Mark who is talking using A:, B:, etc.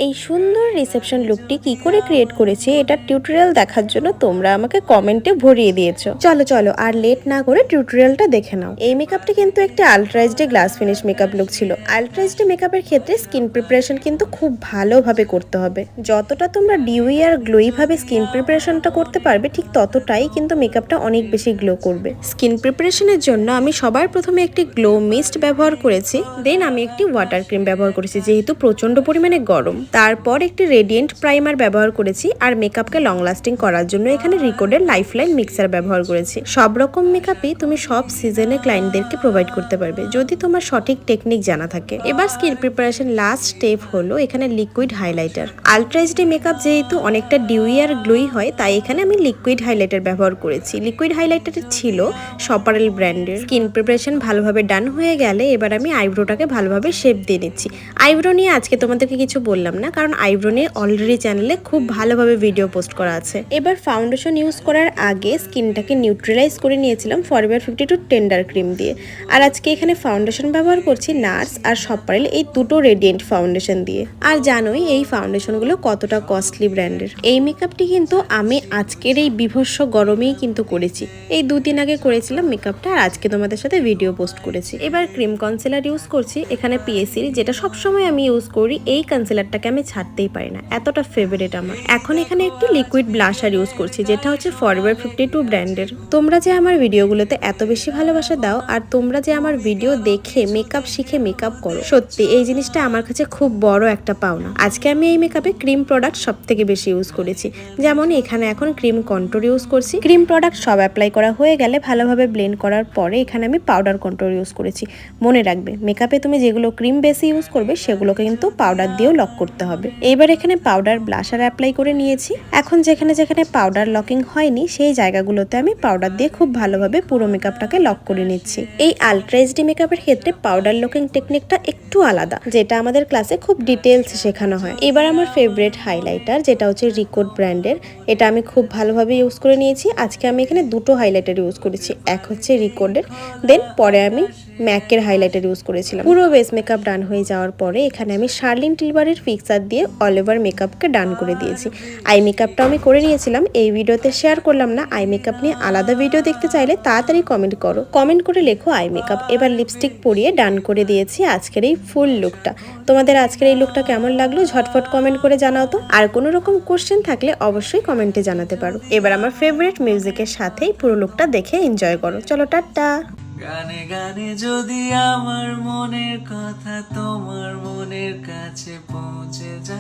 A: এই সুন্দর রিসেপশন লুকটি কি করে ক্রিয়েট করেছি এটা টিউটোরিয়াল দেখার জন্য তোমরা আমাকে কমেন্টে ভরিয়ে দিয়েছো। চলো চলো আর লেট না করে টিউটোরিয়ালটা দেখে নাও। এই মেকআপটি কিন্তু একটা আলট্রাইজড গ্লাস ফিনিশ মেকআপ লুক ছিল। আলট্রাইজড মেকআপের ক্ষেত্রে স্কিন প্রিপারেশন কিন্তু খুব ভালোভাবে করতে হবে। যতটা তোমরা ডিউই আর গ্লোই ভাবে স্কিন প্রিপারেশনটা করতে পারবে ঠিক ততটাই কিন্তু মেকআপটা অনেক বেশি গ্লো করবে। স্কিন প্রিপারেশনের জন্য আমি সবার প্রথমে একটি গ্লো মিস্ট ব্যবহার করেছি, দেন আমি একটি ওয়াটার ক্রিম ব্যবহার করেছি যেহেতু প্রচন্ড পরিমাণে গরম। তারপর একটি রেডিয়েন্ট প্রাইমার ব্যবহার করেছি আর মেকআপকে লং লাস্টিং করার জন্য এখানে রিকোডের লাইফলাইন মিক্সার ব্যবহার করেছি। সব রকম মেকআপই তুমি সব সিজনে ক্লায়েন্টদেরকে প্রোভাইড করতে পারবে যদি তোমার সঠিক টেকনিক জানা থাকে। এবার স্কিন প্রিপারেশন লাস্ট স্টেপ হলো এখানে লিকুইড হাইলাইটার। আলট্রাইজড মেকআপ যেহেতু অনেকটা ডিউই আর গ্লোই হয় তাই এখানে আমি লিকুইড হাইলাইটার ব্যবহার করেছি। লিকুইড হাইলাইটার ছিল সপারেল ব্র্যান্ডের। স্কিন প্রিপারেশন ভালোভাবে ডান হয়ে গেলে এবার আমি আইব্রোটাকে ভালোভাবে শেপ দিয়ে নিচ্ছি। আইব্রো নিয়ে আজকে তোমাদেরকে কিছু বললাম না কারণ আইব্রো নিয়ে অলরেডি চ্যানেলে খুব ভালোভাবে ভিডিও পোস্ট করা আছে। এবার ফাউন্ডেশন ইউজ করার আগে স্কিনটাকে নিউট্রালাইজ করে নিয়েছিলাম ফরএভার 52 টেন্ডার ক্রিম দিয়ে। আর আজকে এখানে ফাউন্ডেশন ব্যবহার করছি নার্স আর সপারেল এই দুটো রেডিয়েন্ট ফাউন্ডেশন দিয়ে। আর জানোই এই ফাউন্ডেশনগুলো কতটা কস্টলি ব্র্যান্ডের। এই মেকআপটি কিন্তু আমি আজকের এই বিভৎস গরমেই কিন্তু করেছি। এই 2 দিন আগে করেছিলাম মেকআপটা আর আজকে তোমাদের সাথে ভিডিও পোস্ট করেছি। এবার ক্রিম কনসিলার ইউজ করছি এখানে পিএসির, যেটা সবসময় আমি ইউজ করি। এই কনসিলারটাকে আমি ছাড়তেই পারি না, এতটা ফেভারিট আমার। এখন এখানে একটু লিকুইড ব্লাশার ইউজ করছি যেটা হচ্ছে ফরএভার 52 ব্র্যান্ডের। তোমরা যে আমার ভিডিওগুলোতে এত বেশি ভালোবাসা দাও আর তোমরা যে আমার ভিডিও দেখে মেকআপ শিখে মেকআপ করো, সত্যি এই জিনিসটা আমার কাছে খুব বড় একটা পাওনা। আজকে আমি এই মেকআপে ক্রিম প্রোডাক্ট সব থেকে বেশি ইউজ করেছি। যেমন এখানে এখন ক্রিম কন্ট্রোর ইউজ করছি। ক্রিম প্রোডাক্ট সব অ্যাপ্লাই করা হয়ে গেলে ভালোভাবে ব্লেন্ড করার পরে এখানে আমি পাউডার কন্ট্রোর ইউজ করেছি। মনে রাখবে মেকআপে তুমি যেগুলো ক্রিম বেশি ইউজ করবে সেগুলোকে কিন্তু পাউডার দিয়েও লক করতে হবে। এইবার এখানে পাউডার ব্লাশার অ্যাপ্লাই করে নিয়েছি। এখন যেখানে যেখানে পাউডার লকিং হয়নি সেই জায়গাগুলোতে আমি পাউডার দিয়ে খুব ভালোভাবে পুরো মেকআপটাকে লক করে নিচ্ছি। এই আলট্রাইজড মেকআপের ক্ষেত্রে পাউডার লকিং টেকনিকটা একটু আলাদা, যেটা আমাদের ক্লাসে খুব ডিটেলস শেখানো হয়। এবার আমার ফেভারিট হাইলাইটার যেটা হচ্ছে রিকোড ব্র্যান্ডের, এটা আমি খুব ভালোভাবে ইউজ করে নিয়েছি। আজকে আমি এখানে দুটো হাইলাইটার ইউজ করেছি, এক হচ্ছে রিকোডের, দেন পরে আমি ম্যাকের হাইলাইটার ইউজ করেছিলাম। পুরো বেস মেকআপ ডান হয়ে যাওয়ার পরে এখানে আমি শার্লিন টিলবারের ফিক্সার দিয়ে অল ওভার মেকআপকে ডান করে দিয়েছি। আই মেকআপটা আমি করে নিয়েছিলাম, এই ভিডিওতে শেয়ার করলাম না। আই মেকআপ নিয়ে আলাদা ভিডিও দেখতে চাইলে তাড়াতাড়ি কমেন্ট করো, কমেন্ট করে লেখো আই মেকআপ। এবার লিপস্টিক পরিয়ে ডান করে দিয়েছি আজকের এই ফুল লুকটা। তোমাদের আজকের এই লুকটা কেমন লাগলো ঝটফট কমেন্ট করে জানাও তো। আর কোনো রকম কোশ্চেন থাকলে অবশ্যই কমেন্টে জানাতে পারো। এবার আমার ফেভারিট মিউজিকের সাথেই পুরো লুকটা দেখে এনজয় করো। চলো টাটা।
B: গানে গানে যদি আমার মনের কথা তোমার মনের কাছে পৌঁছে যায়।